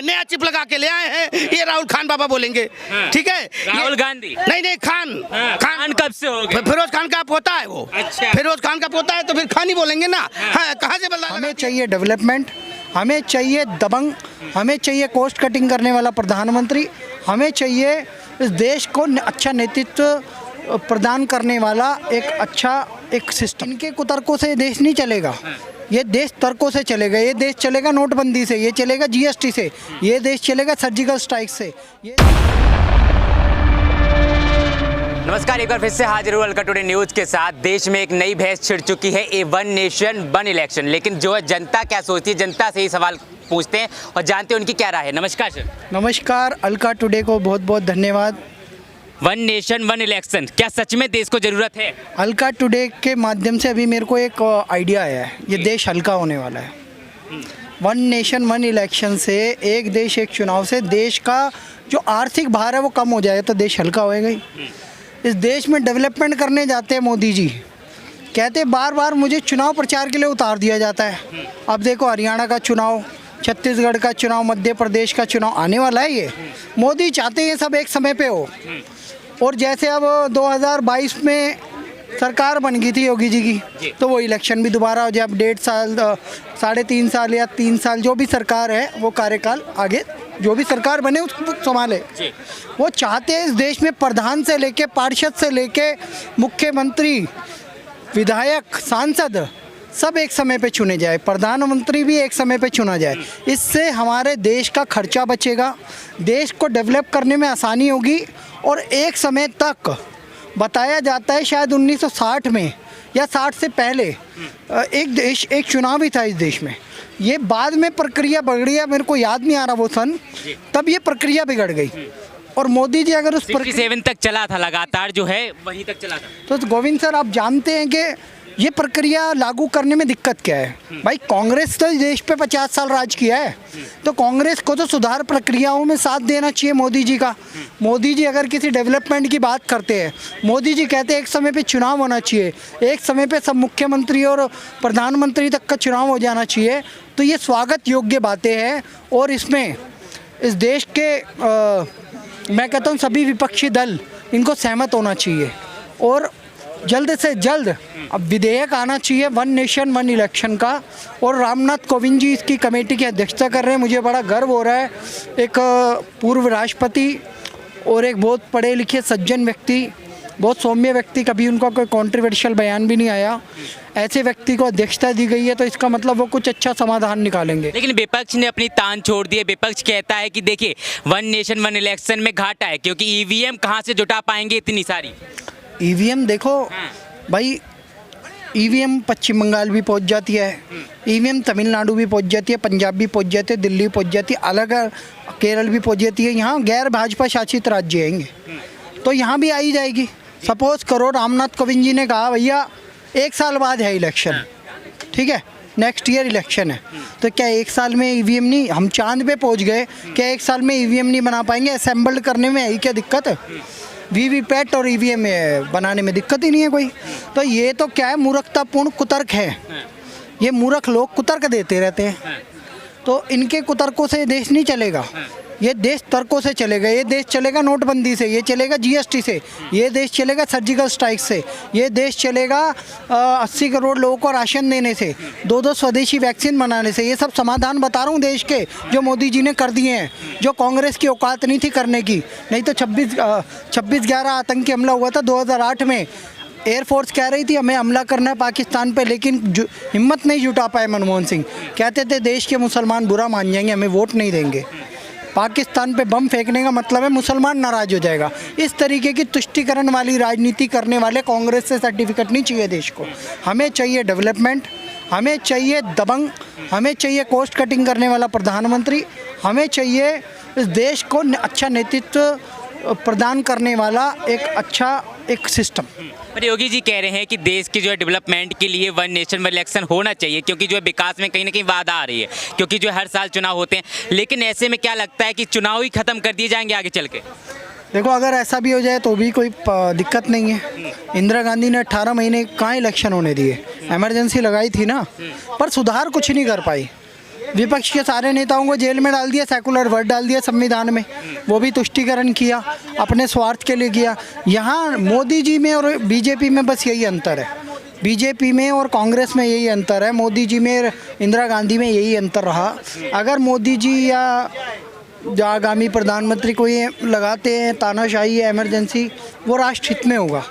नया चिप लगा के ले आए हैं, ये राहुल खान बाबा बोलेंगे। ठीक है, राहुल गांधी नहीं खान खान कब से हो गए? फिरोज खान का पोता है वो। अच्छा। फिरोज खान का पोता है तो फिर खान ही बोलेंगे ना। हाँ, कहाँ से बदला? हमें चाहिए डेवलपमेंट, हमें चाहिए दबंग, हमें चाहिए कॉस्ट कटिंग करने वाला प्रधानमंत्री, हमें चाहिए इस देश को अच्छा नेतृत्व प्रदान करने वाला एक सिस्टम। इनके कुतर्कों से देश नहीं चलेगा, ये देश तर्कों से चलेगा। ये देश चलेगा नोटबंदी से, ये चलेगा जीएसटी से, ये देश चलेगा सर्जिकल स्ट्राइक से। नमस्कार, एक बार फिर से हाजिर हूँ अलका टुडे न्यूज़ के साथ। देश में एक नई बहस छिड़ चुकी है, ए वन नेशन वन इलेक्शन। लेकिन जो है जनता क्या सोचती है, जनता से ही सवाल पूछते हैं और जानते हैं उनकी क्या राय है। नमस्कार सर। नमस्कार, अलका टुडे को बहुत बहुत धन्यवाद। वन नेशन वन इलेक्शन, क्या सच में देश को ज़रूरत है? अलका टुडे के माध्यम से अभी मेरे को एक आइडिया आया है, ये देश हल्का होने वाला है। वन नेशन वन इलेक्शन से, एक देश एक चुनाव से देश का जो आर्थिक भार है वो कम हो जाएगा, तो देश हल्का होएगा ही। इस देश में डेवलपमेंट करने जाते हैं मोदी जी, कहते बार बार मुझे चुनाव प्रचार के लिए उतार दिया जाता है। अब देखो हरियाणा का चुनाव, छत्तीसगढ़ का चुनाव, मध्य प्रदेश का चुनाव आने वाला है। ये मोदी चाहते हैं सब एक समय पे हो। और जैसे अब 2022 में सरकार बन गई थी योगी जी की, तो वो इलेक्शन भी दोबारा हो जाए। अब 1.5 साल, 3.5 साल या 3 साल जो भी सरकार है वो कार्यकाल आगे जो भी सरकार बने उसको संभाले। वो चाहते हैं इस देश में प्रधान से लेके पार्षद से लेके मुख्यमंत्री, विधायक, सांसद सब एक समय पे चुने जाए, प्रधानमंत्री भी एक समय पे चुना जाए। इससे हमारे देश का खर्चा बचेगा, देश को डेवलप करने में आसानी होगी। और एक समय तक बताया जाता है शायद 1960 में या 60 से पहले एक चुनाव भी था इस देश में। ये बाद में प्रक्रिया बिगड़ी है, मेरे को याद नहीं आ रहा वो सन, तब ये प्रक्रिया बिगड़ गई। और मोदी जी अगर उस 67 तक चला था, लगातार जो है वहीं तक चला था। तो गोविंद सर, आप जानते हैं कि ये प्रक्रिया लागू करने में दिक्कत क्या है। भाई कांग्रेस तो देश पे 50 साल राज किया है, तो कांग्रेस को तो सुधार प्रक्रियाओं में साथ देना चाहिए मोदी जी का। मोदी जी अगर किसी डेवलपमेंट की बात करते हैं, मोदी जी कहते हैं एक समय पे चुनाव होना चाहिए, एक समय पे सब मुख्यमंत्री और प्रधानमंत्री तक का चुनाव हो जाना चाहिए, तो ये स्वागत योग्य बातें हैं। और इसमें इस देश के मैं कहता हूँ सभी विपक्षी दल इनको सहमत होना चाहिए और जल्द से जल्द अब विधेयक आना चाहिए वन नेशन वन इलेक्शन का। और रामनाथ कोविंद जी इसकी कमेटी की अध्यक्षता कर रहे हैं। मुझे बड़ा गर्व हो रहा है, एक पूर्व राष्ट्रपति और एक बहुत पढ़े लिखे सज्जन व्यक्ति, बहुत सौम्य व्यक्ति, कभी उनका कोई कॉन्ट्रोवर्शियल बयान भी नहीं आया, ऐसे व्यक्ति को अध्यक्षता दी गई है, तो इसका मतलब वो कुछ अच्छा समाधान निकालेंगे। लेकिन विपक्ष ने अपनी तान छोड़ दी है। विपक्ष कहता है कि देखिए वन नेशन वन इलेक्शन में घाटा है, क्योंकि ईवीएम कहाँ से जुटा पाएंगे इतनी सारी। ईवीएम देखो भाई, ईवीएम पश्चिम बंगाल भी पहुंच जाती है, ईवीएम तमिलनाडु भी पहुंच जाती है, पंजाब भी पहुंच जाती है, दिल्ली पहुंच जाती है, अलग केरल भी पहुंच जाती है। यहाँ गैर भाजपा शासित राज्य आएंगे तो यहाँ भी आई जाएगी। सपोज करो रामनाथ कोविंद जी ने कहा भैया 1 साल बाद है इलेक्शन, ठीक है, नेक्स्ट ईयर इलेक्शन है, तो क्या 1 साल में ईवीएम नहीं, हम चांद पे पहुँच गए, क्या 1 साल में ईवीएम नहीं बना पाएंगे? असेंबल करने में यही क्या दिक्कत है? वीवीपैट और ईवीएम बनाने में दिक्कत ही नहीं है कोई। तो ये तो क्या है, मूर्खतापूर्ण कुतर्क है। ये मूर्ख लोग कुतर्क देते रहते हैं, तो इनके कुतर्कों से देश नहीं चलेगा, ये देश तर्कों से चलेगा। ये देश चलेगा नोटबंदी से, ये चलेगा जीएसटी से, ये देश चलेगा सर्जिकल स्ट्राइक से, ये देश चलेगा 80 करोड़ लोगों को राशन देने से, 2-2 स्वदेशी वैक्सीन बनाने से। ये सब समाधान बता रहा हूँ देश के, जो मोदी जी ने कर दिए हैं, जो कांग्रेस की औकात नहीं थी करने की। नहीं तो 26/11 आतंकी हमला हुआ था 2008 में, एयरफोर्स कह रही थी हमें हमला करना है पाकिस्तान पे, लेकिन हिम्मत नहीं जुटा पाए मनमोहन सिंह। कहते थे देश के मुसलमान बुरा मान जाएंगे, हमें वोट नहीं देंगे। पाकिस्तान पे बम फेंकने का मतलब है मुसलमान नाराज हो जाएगा। इस तरीके की तुष्टिकरण वाली राजनीति करने वाले कांग्रेस से सर्टिफिकेट नहीं चाहिए देश को। हमें चाहिए डेवलपमेंट, हमें चाहिए दबंग, हमें चाहिए कॉस्ट कटिंग करने वाला प्रधानमंत्री, हमें चाहिए इस देश को अच्छा नेतृत्व प्रदान करने वाला एक सिस्टम। पर योगी जी कह रहे हैं कि देश की जो है डेवलपमेंट के लिए वन नेशन वन इलेक्शन होना चाहिए, क्योंकि जो है विकास में कहीं ना कहीं बाधा आ रही है, क्योंकि जो हर साल चुनाव होते हैं। लेकिन ऐसे में क्या लगता है कि चुनाव ही खत्म कर दिए जाएंगे आगे चल के? देखो, अगर ऐसा भी हो जाए तो भी कोई दिक्कत नहीं है। इंदिरा गांधी ने 18 महीने कहाँ इलेक्शन होने दिए, इमरजेंसी लगाई थी ना, पर सुधार कुछ नहीं कर पाई। विपक्ष के सारे नेताओं को जेल में डाल दिया, सेकुलर वर्ड डाल दिया संविधान में, वो भी तुष्टीकरण किया, अपने स्वार्थ के लिए किया। यहाँ मोदी जी में और बीजेपी में बस यही अंतर है, बीजेपी में और कांग्रेस में यही अंतर है, मोदी जी में इंदिरा गांधी में यही अंतर रहा। अगर मोदी जी या जो आगामी प्रधानमंत्री को ये लगाते हैं तानाशाही या इमरजेंसी, वो राष्ट्र हित में होगा,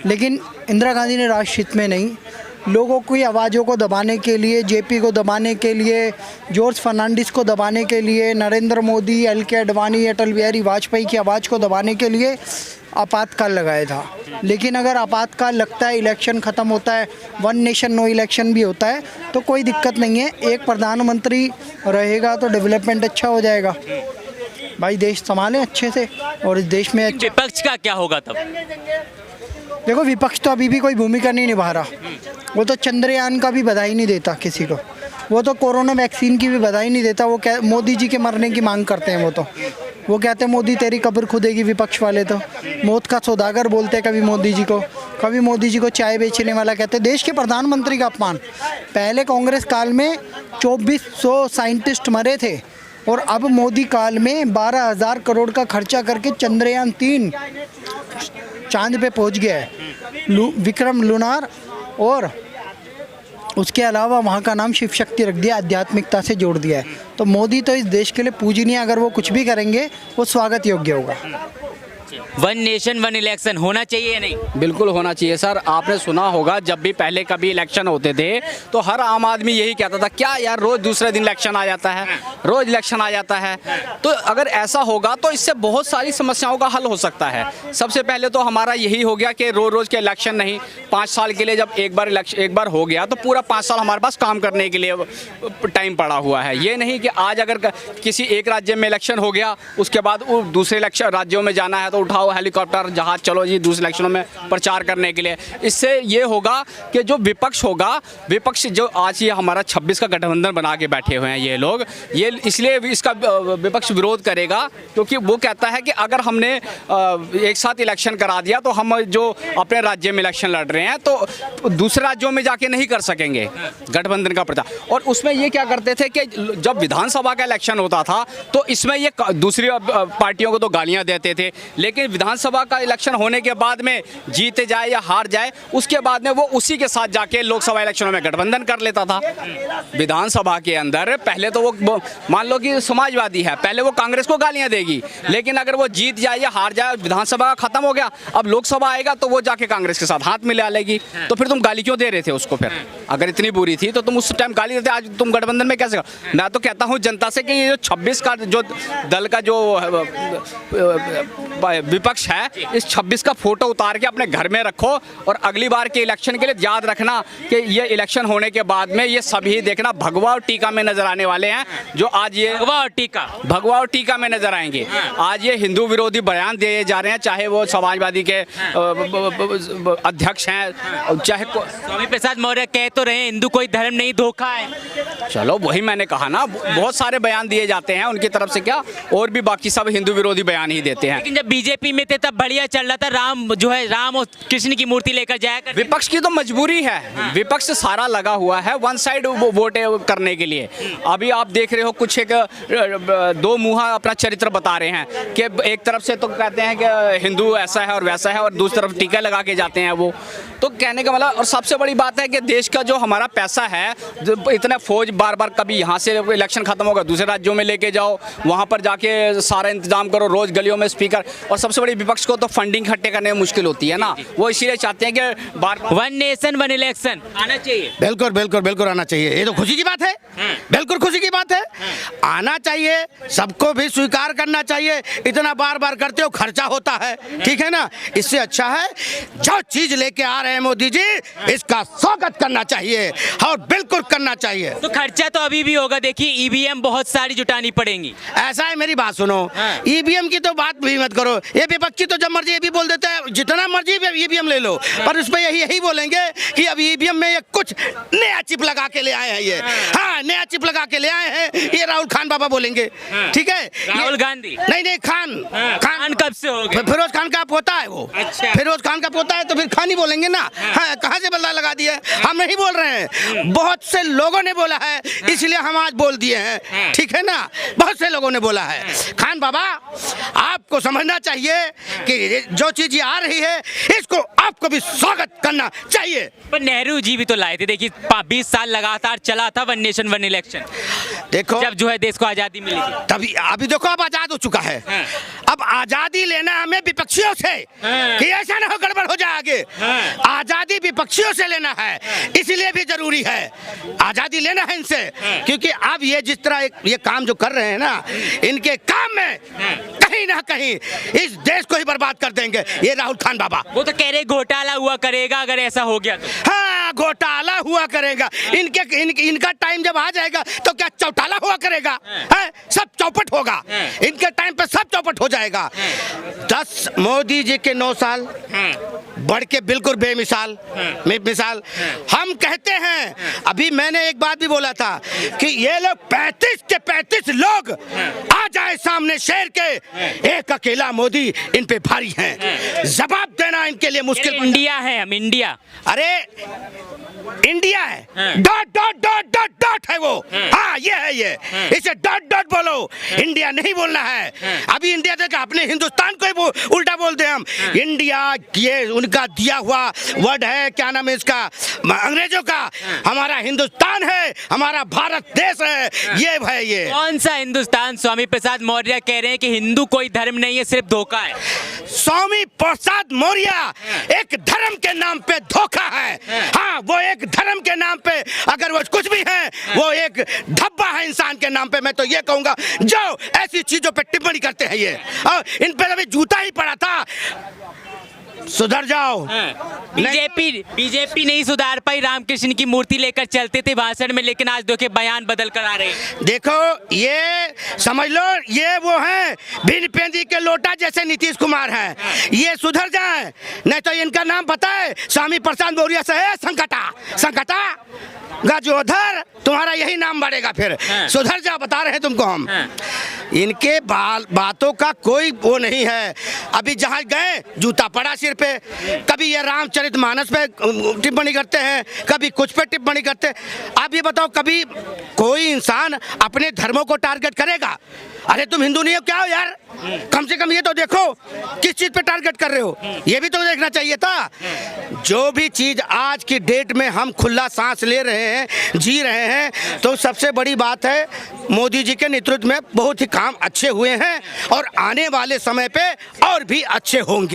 लेकिन इंदिरा गांधी ने राष्ट्र हित में नहीं, लोगों की आवाज़ों को दबाने के लिए, जेपी को दबाने के लिए, जॉर्ज फर्नांडिस को दबाने के लिए, नरेंद्र मोदी, एल.के. आडवाणी, अटल बिहारी वाजपेयी की आवाज़ को दबाने के लिए आपातकाल लगाया था। लेकिन अगर आपातकाल लगता है, इलेक्शन ख़त्म होता है, वन नेशन नो इलेक्शन भी होता है, तो कोई दिक्कत नहीं है। एक प्रधानमंत्री रहेगा तो डेवलपमेंट अच्छा हो जाएगा। भाई देश संभालें अच्छे से, और इस देश में विपक्ष का क्या होगा तब? देखो, विपक्ष तो अभी भी कोई भूमिका नहीं निभा रहा। वो तो चंद्रयान का भी बधाई नहीं देता किसी को, वो तो कोरोना वैक्सीन की भी बधाई नहीं देता। वो क्या मोदी जी के मरने की मांग करते हैं। वो कहते हैं मोदी तेरी कब्र खुदेगी, विपक्ष वाले तो मौत का सौदागर बोलते हैं कभी मोदी जी को, कभी मोदी जी को चाय बेचने वाला कहते हैं। देश के प्रधानमंत्री का अपमान। पहले कांग्रेस काल में 2400 साइंटिस्ट मरे थे, और अब मोदी काल में 12,000 करोड़ का खर्चा करके चंद्रयान 3 चांद पे पहुंच गया है, विक्रम लूनार, और उसके अलावा वहाँ का नाम शिव शक्ति रख दिया, आध्यात्मिकता से जोड़ दिया है। तो मोदी तो इस देश के लिए पूजनीय, अगर वो कुछ भी करेंगे वो स्वागत योग्य होगा। वन नेशन वन इलेक्शन होना चाहिए या नहीं? बिल्कुल होना चाहिए सर। आपने सुना होगा जब भी पहले कभी इलेक्शन होते थे तो हर आम आदमी यही कहता था, क्या यार रोज दूसरे दिन इलेक्शन आ जाता है, रोज इलेक्शन आ जाता है। तो अगर ऐसा होगा तो इससे बहुत सारी समस्याओं का हल हो सकता है। सबसे पहले तो हमारा यही हो गया कि रोज रोज के इलेक्शन नहीं, 5 साल के लिए जब एक बार हो गया तो पूरा 5 साल हमारे पास काम करने के लिए टाइम पड़ा हुआ है। ये नहीं कि आज अगर किसी एक राज्य में इलेक्शन हो गया, उसके बाद दूसरे राज्यों में जाना है तो उठाओ हेलीकॉप्टर जहाज, चलो जी दूसरे इलेक्शनों में प्रचार करने के लिए। इससे ये होगा कि जो विपक्ष होगा, विपक्ष जो आज ये हमारा 26 का गठबंधन बना के बैठे हुए हैं ये लोग, ये इसलिए इसका विपक्ष विरोध करेगा क्योंकि वो कहता है कि अगर हमने एक साथ इलेक्शन करा दिया तो हम जो अपने राज्य में इलेक्शन लड़ रहे हैं तो दूसरे राज्यों में जाके नहीं कर सकेंगे गठबंधन का प्रचार। और उसमें ये क्या करते थे कि जब विधानसभा का इलेक्शन होता था तो इसमें ये दूसरी पार्टियों को तो गालियां देते थे, लेकिन विधानसभा का इलेक्शन होने के बाद में जीते जाए या हार जाए, उसके बाद में वो उसी के साथ जाके लोकसभा इलेक्शनों में गठबंधन कर लेता था। विधानसभा के अंदर पहले तो वो मान लो कि समाजवादी है, पहले वो कांग्रेस को गालियां देगी, लेकिन अगर वो जीत जाए या हार जाए, विधानसभा का खत्म हो गया, अब लोकसभा आएगा तो वो जाके कांग्रेस के साथ हाथ मिला लेगी। तो फिर तुम गाली क्यों दे रहे थे उसको? फिर अगर इतनी बुरी थी तो तुम उस टाइम गाली देते, आज तुम गठबंधन में कैसे? मैं तो कहता हूँ जनता से कि ये जो 26 का जो दल का जो विपक्ष है, इस 26 का फोटो उतार के अपने घर में रखो, और अगली बार के इलेक्शन के लिए याद रखना कि ये इलेक्शन होने के बाद में ये सभी देखना भगवा और टीका में नजर आने वाले हैं। जो आज ये भगवा और टीका में नजर आएंगे। आज ये हिंदू विरोधी बयान दिए जा रहे हैं, चाहे वो समाजवादी के अध्यक्ष हैं, चाहे स्वामी प्रसाद मौर्य कह तो रहे हिंदू कोई धर्म नहीं, धोखा है। चलो वही मैंने कहा ना, बहुत सारे बयान दिए जाते हैं उनकी तरफ से, क्या और भी बाकी सब हिंदू विरोधी बयान ही देते हैं। लेकिन जब बीजेपी में थे तब बढ़िया चल रहा था, राम जो है राम और कृष्ण की मूर्ति लेकर जाया कर। विपक्ष की तो मजबूरी है, विपक्ष सारा लगा हुआ है वन साइड वोट करने के लिए। अभी आप देख रहे हो कुछ एक दो मुहा अपना चरित्र बता रहे हैं कि एक तरफ से तो कहते हैं कि हिंदू ऐसा है और वैसा है, और दूसरी तरफ टीका लगा के जाते हैं वो। तो कहने का मतलब, और सबसे बड़ी बात है कि देश का जो हमारा पैसा है, इतना फौज बार बार कभी यहाँ से इलेक्शन खत्म होगा दूसरे राज्यों में लेके जाओ, वहाँ पर जाके सारा इंतजाम करो, रोज गलियों में स्पीकर। और सबसे बड़ी विपक्ष को तो फंडिंग इकट्ठे करने में मुश्किल होती है ना, वो इसीलिए चाहते हैं कि बार वन नेशन वन इलेक्शन आना चाहिए। बिल्कुल बिल्कुल बिल्कुल आना चाहिए। ये तो खुशी की बात है, बिल्कुल खुशी की बात है। आना चाहिए, सबको भी स्वीकार करना चाहिए। इतना बार बार करते हो, खर्चा होता है, ठीक है ना। इससे अच्छा है जो चीज लेके आ रहे हैं मोदी जी, इसका स्वागत करना चाहिए और बिल्कुल करना चाहिए। तो खर्चा तो अभी भी होगा, देखिए ईवीएम बहुत सारी जुटानी पड़ेंगी। ऐसा है, मेरी बात सुनो, ईवीएम की तो बात भी मत करो। ये विपक्षी तो जब मर्जी ये भी बोल देते हैं जितना मर्जी ईवीएम ले लो, पर उस पर यही बोलेंगे कि अब ईवीएम में ये कुछ नया चिप लगा के ले आए हैं, ये हाँ नया चिप लगा के ले आए हैं, ये राहुल खान बाबा बोलेंगे। ठीक है, राहुल गांधी नहीं खान कब से हो गए? फिरोज खान का पोता है वो। अच्छा। फिरोज खान का पोता है तो फिर खान ही बोलेंगे ना। हाँ कहाँ से बल्ला लगा दिया, हम नहीं बोल रहे हैं, बहुत से लोगों ने बोला है इसलिए हम आज बोल दिए हैं। ठीक है ना, बहुत से लोगों ने बोला है। खान बाबा आपको समझना चाहिए कि जो चीज ये आ रही है इसको आपको भी स्वागत करना चाहिए। पर नेहरू जी भी तो लाए थे, देखिए 20 साल लगातार चला था वन नेशन वन इलेक्शन, देखो जब जो है देश को आजादी मिली थी। तभी अभी देखो अब आजाद हो चुका है। अब आजादी लेना हमें विपक्षियों से कि ऐसा ना हो गड़बड़ हो जाए आगे। आजादी विपक्षियों से लेना है, इसलिए भी जरूरी है आजादी लेना है इनसे, क्योंकि अब ये जिस तरह ये काम जो कर रहे हैं ना, इनके काम में कहीं ना कहीं इस देश को ही बर्बाद कर देंगे ये राहुल खान बाबा। वो तो कह रहे घोटाला हुआ करेगा अगर ऐसा हो गया तो। हाँ घोटाला हुआ करेगा, इनका टाइम जब आ जाएगा तो क्या चौटाला हुआ करेगा? है सब चौपट होगा, इनके टाइम पे सब चौपट हो जाएगा। 10 मोदी जी के 9 साल बढ़ के बिल्कुल बेमिसाल मिसाल। हम कहते हैं, अभी मैंने एक बात भी बोला था कि ये लोग 35 के 35 लोग आ जाए सामने शेर के, एक अकेला मोदी इन पे भारी है, जवाब देना इनके लिए मुश्किल। इंडिया है, हम इंडिया, अरे इंडिया है, dot dot dot dot dot है वो। हाँ ये है, ये इसे डॉट डॉट बोलो, इंडिया नहीं बोलना है। अभी इंडिया देखा, अपने हिंदुस्तान को ही उल्टा बोलते हैं हम। इंडिया ये उनका दिया हुआ वर्ड है, क्या नाम है इसका, अंग्रेजों का। हमारा हिंदुस्तान है, हमारा भारत देश है, ये है ये। कौन सा हिंदुस्तान? स्वामी प्रसाद मौर्य कह रहे हैं कि हिंदू कोई धर्म नहीं है, सिर्फ धोखा है। स्वामी प्रसाद मौर्य एक धर्म के नाम पे धोखा है। हाँ वो एक धर्म के नाम पे अगर वो कुछ भी है, वो एक धब्बा है इंसान के नाम पे। मैं तो ये कहूंगा जो ऐसी चीजों पे टिप्पणी करते हैं ये, और इन पे अभी जूता ही पड़ा था, सुधर जाओ। बीजेपी नहीं सुधार पाई, रामकृष्ण की मूर्ति लेकर चलते थे भाषण में, लेकिन आज देखिए बयान बदल कर आ रहे हैं। देखो ये समझ लो, ये वो हैं भिन्न पेंदी के लोटा जैसे नीतीश कुमार हैं, ये सुधर जाएं, नहीं तो इनका नाम पता है स्वामी प्रसाद मौर्य से है संकटा गाजोधर, तुम्हारा यही नाम बढ़ेगा फिर। सुधर जाओ, बता रहे हैं तुमको हम। इनके बातों का कोई वो नहीं है। अभी जहाँ गए जूता पड़ा सिर पे, कभी ये रामचरितमानस पे टिप्पणी करते हैं, कभी कुछ पे टिप्पणी करते हैं। आप ये बताओ कभी कोई इंसान अपने धर्मों को टारगेट करेगा? अरे तुम हिंदू नहीं हो क्या हो यार, कम से कम ये तो देखो किस चीज पे टारगेट कर रहे हो, ये भी तो देखना चाहिए था। जो भी चीज आज की डेट में हम खुला सांस ले रहे हैं, जी रहे हैं, तो सबसे बड़ी बात है मोदी जी के नेतृत्व में बहुत ही काम अच्छे हुए हैं और आने वाले समय पे और भी अच्छे होंगे।